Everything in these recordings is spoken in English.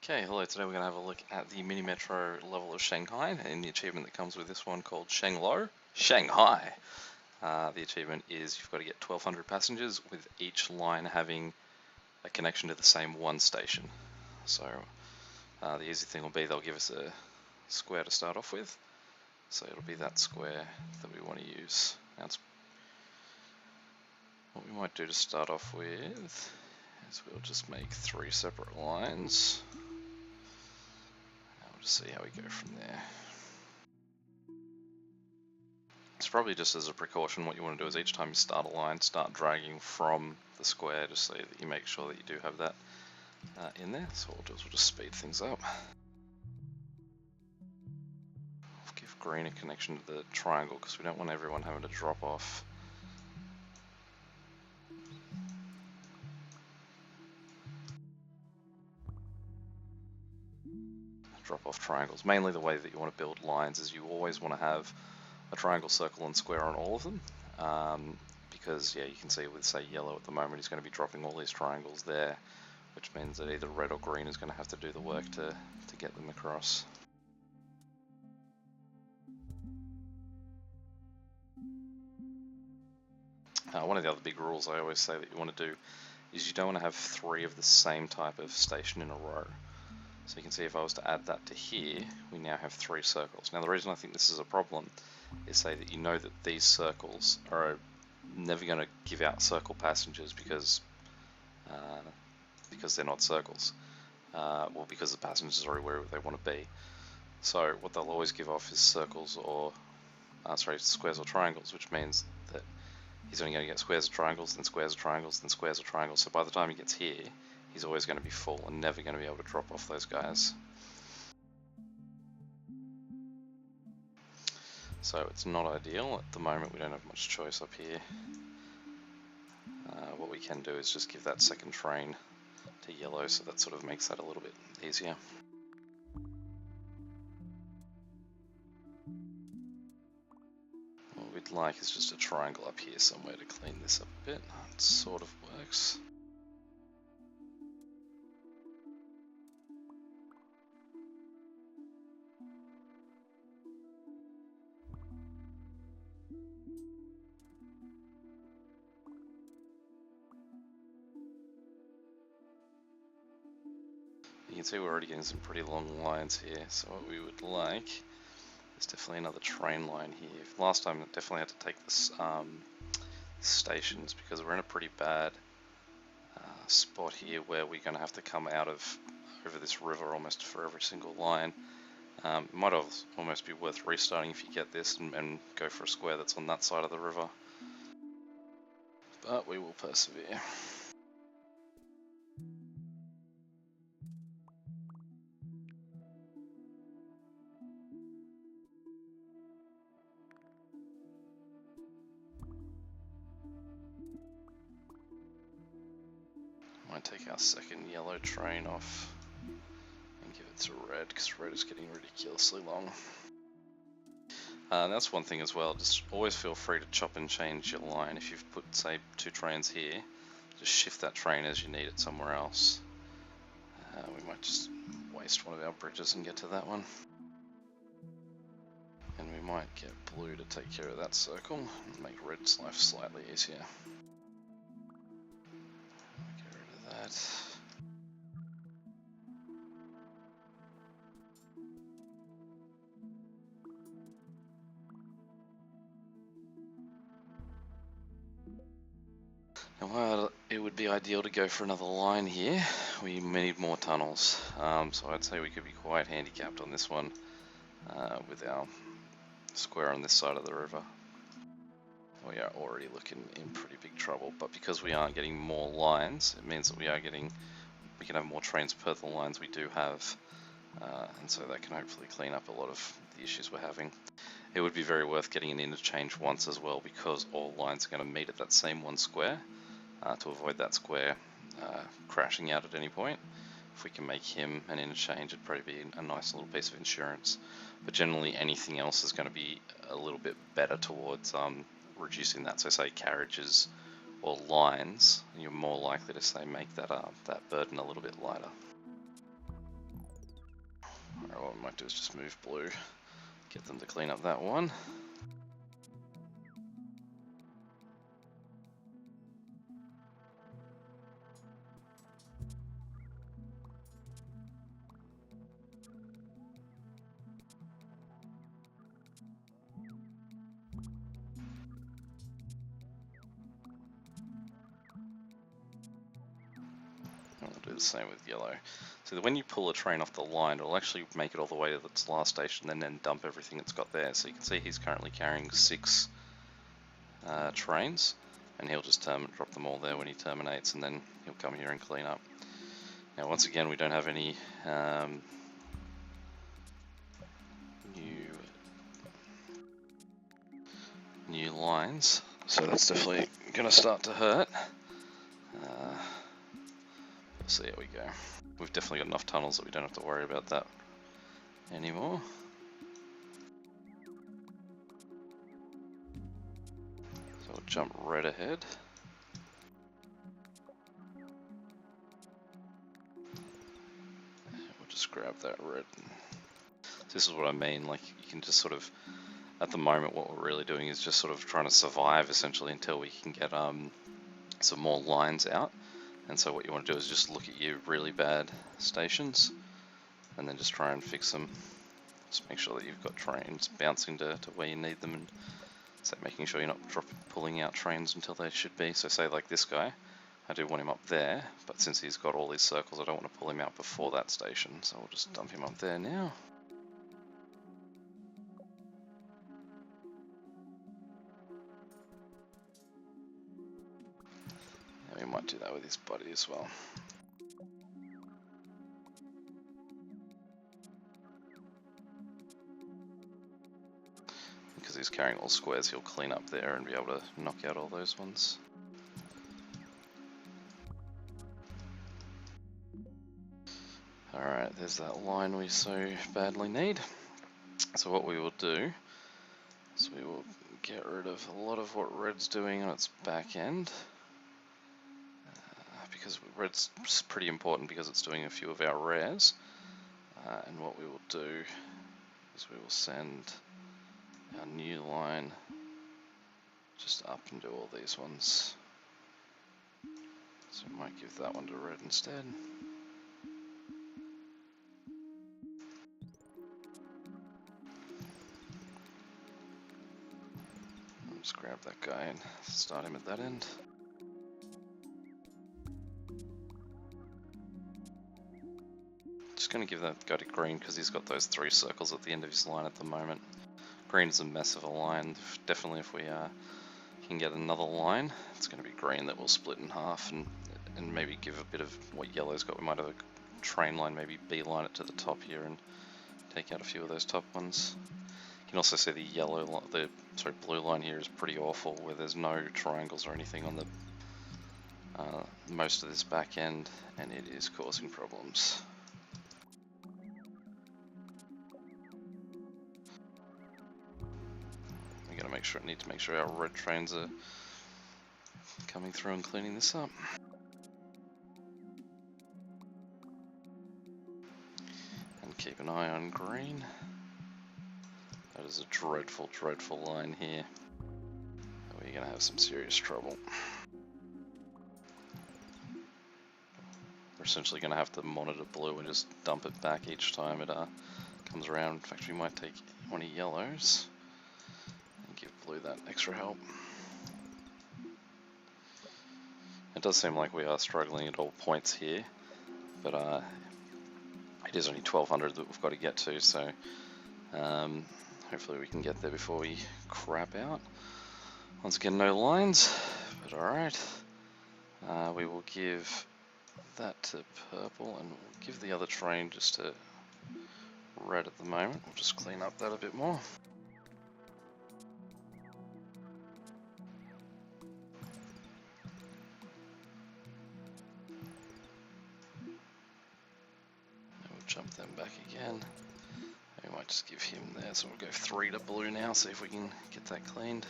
Okay, hello, today we're going to have a look at the mini metro level of Shanghai and the achievement that comes with this one called Shanglow. Shanghai! The achievement is you've got to get 1,200 passengers with each line having a connection to the same one station. So the easy thing will be they'll give us a square to start off with. So it'll be that square that we want to use. That's what we might do to start off with is we'll just make 3 separate lines. We'll just see how we go from there. It's probably just as a precaution, what you want to do is each time you start a line, start dragging from the square just so that you make sure that you do have that in there. So what we'll do is we'll just speed things up. We'll give green a connection to the triangle because we don't want everyone having to drop off. Drop off triangles. Mainly the way that you want to build lines is you always want to have a triangle, circle and square on all of them, because yeah, you can see with say yellow at the moment he's going to be dropping all these triangles there, which means that either red or green is going to have to do the work to get them across. One of the other big rules I always say that you want to do is you don't want to have 3 of the same type of station in a row. So you can see if I was to add that to here, we now have 3 circles. Now the reason I think this is a problem is say that you know that these circles are never going to give out circle passengers because they're not circles. Well, because the passengers are where they want to be. So what they'll always give off is circles or squares or triangles, which means that he's only going to get squares or triangles, then squares or triangles, then squares or triangles. So by the time he gets here, he's always going to be full and never going to be able to drop off those guys. So it's not ideal. At the moment we don't have much choice up here. What we can do is just give that second train to yellow, so that sort of makes that a little bit easier. What we'd like is just a triangle up here somewhere to clean this up a bit. It sort of works. You can see we're already getting some pretty long lines here, so what we would like is definitely another train line here. Last time I definitely had to take this stations because we're in a pretty bad spot here where we're going to have to come out of over this river almost for every single line. It might almost be worth restarting if you get this and go for a square that's on that side of the river, but we will persevere. Might take our second yellow train off and give it to red because red is getting ridiculously long. That's one thing as well, just always feel free to chop and change your line. If you've put say 2 trains here, just shift that train as you need it somewhere else. We might just waste one of our bridges and get to that one. And we might get blue to take care of that circle and make red's life slightly easier. Get rid of that. Now, while it would be ideal to go for another line here, we need more tunnels. So I'd say we could be quite handicapped on this one with our square on this side of the river. We are already looking in pretty big trouble, but because we aren't getting more lines, it means that we can have more trains per the lines we do have, and so that can hopefully clean up a lot of the issues we're having. It would be very worth getting an interchange once as well, because all lines are going to meet at that same one square to avoid that square crashing out at any point. If we can make him an interchange, it'd probably be a nice little piece of insurance. But generally anything else is going to be a little bit better towards reducing that. So say carriages or lines, you're more likely to say make that that burden a little bit lighter. Alright, what we might do is just move blue, get them to clean up that one. And we'll do the same with yellow. So that when you pull a train off the line, it'll actually make it all the way to its last station and then dump everything it's got there. So you can see he's currently carrying 6 trains, and he'll just drop them all there when he terminates, and then he'll come here and clean up. Now once again, we don't have any new lines, so that's definitely going to start to hurt. We'll see how we go. We've definitely got enough tunnels that we don't have to worry about that anymore. So we'll jump red ahead. We'll just grab that red. So this is what I mean, like you can just sort of, at the moment what we're really doing is just sort of trying to survive essentially until we can get some more lines out. And so what you want to do is just look at your really bad stations and then just try and fix them. Just make sure that you've got trains bouncing to where you need them, and so making sure you're not pulling out trains until they should be. So say like this guy, I do want him up there, but since he's got all these circles I don't want to pull him out before that station, so we'll just dump him up there now. We might do that with his buddy as well. Because he's carrying all squares, he'll clean up there and be able to knock out all those ones. Alright, there's that line we so badly need. So what we will do is we will get rid of a lot of what red's doing on its back end. Because red's pretty important because it's doing a few of our rares, and what we will do is we will send our new line just up and do all these ones. So we might give that one to red instead. Just grab that guy and start him at that end. Just going to give that guy to green because he's got those 3 circles at the end of his line at the moment. Green is a mess of a line. Definitely if we can get another line, it's going to be green that will split in half and maybe give a bit of what yellow's got. We might have a train line, maybe beeline it to the top here and take out a few of those top ones. You can also see the blue line here is pretty awful, where there's no triangles or anything on the most of this back end, and it is causing problems. Need to make sure our red trains are coming through and cleaning this up. And keep an eye on green. That is a dreadful, dreadful line here. We're going to have some serious trouble. We're essentially going to have to monitor blue and just dump it back each time it comes around. In fact, we might take one of yellows. Give blue that extra help. It does seem like we are struggling at all points here, but it is only 1200 that we've got to get to, so hopefully we can get there before we crap out. Once again, no lines, but alright. We will give that to purple, and we'll give the other train just to red at the moment. We'll just clean up that a bit more. Jump them back again. We might just give him there, so we'll go 3 to blue now, see if we can get that cleaned.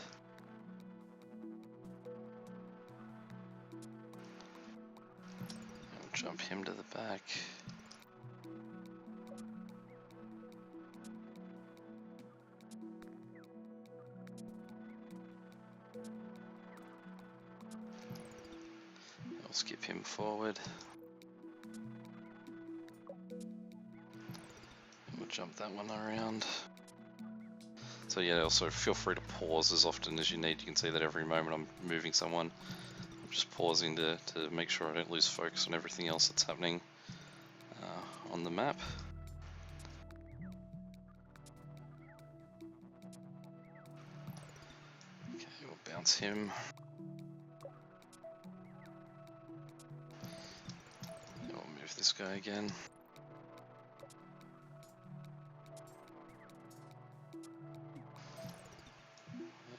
And we'll jump him to the back. skip him forward. And we'll jump that one around. So yeah, also feel free to pause as often as you need. You can see that every moment I'm moving someone, I'm just pausing to make sure I don't lose focus on everything else that's happening on the map. Okay, we'll bounce him. And we'll move this guy again.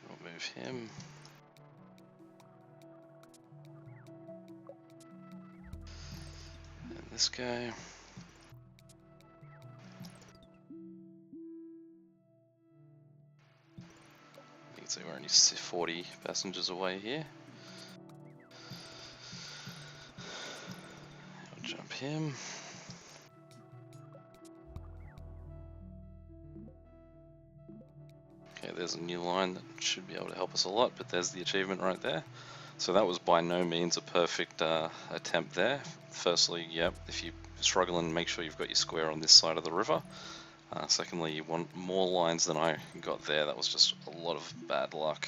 We'll move him. And this guy. You can see we're only 40 passengers away here. I'll jump him. Okay, there's a new line that should be able to help us a lot, but there's the achievement right there. So that was by no means a perfect attempt there. Firstly, yep, if you're struggling, make sure you've got your square on this side of the river. Secondly, you want more lines than I got there. That was just a lot of bad luck.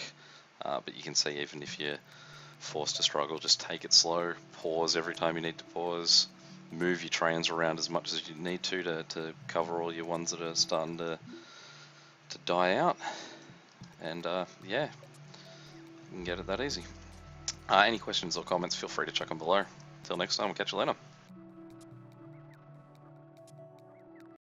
But you can see, even if you're forced to struggle, just take it slow, pause every time you need to pause, move your trains around as much as you need to cover all your ones that are starting to die out. And yeah, you can get it that easy. Any questions or comments, feel free to chuck them below. Till next time, we'll catch you later.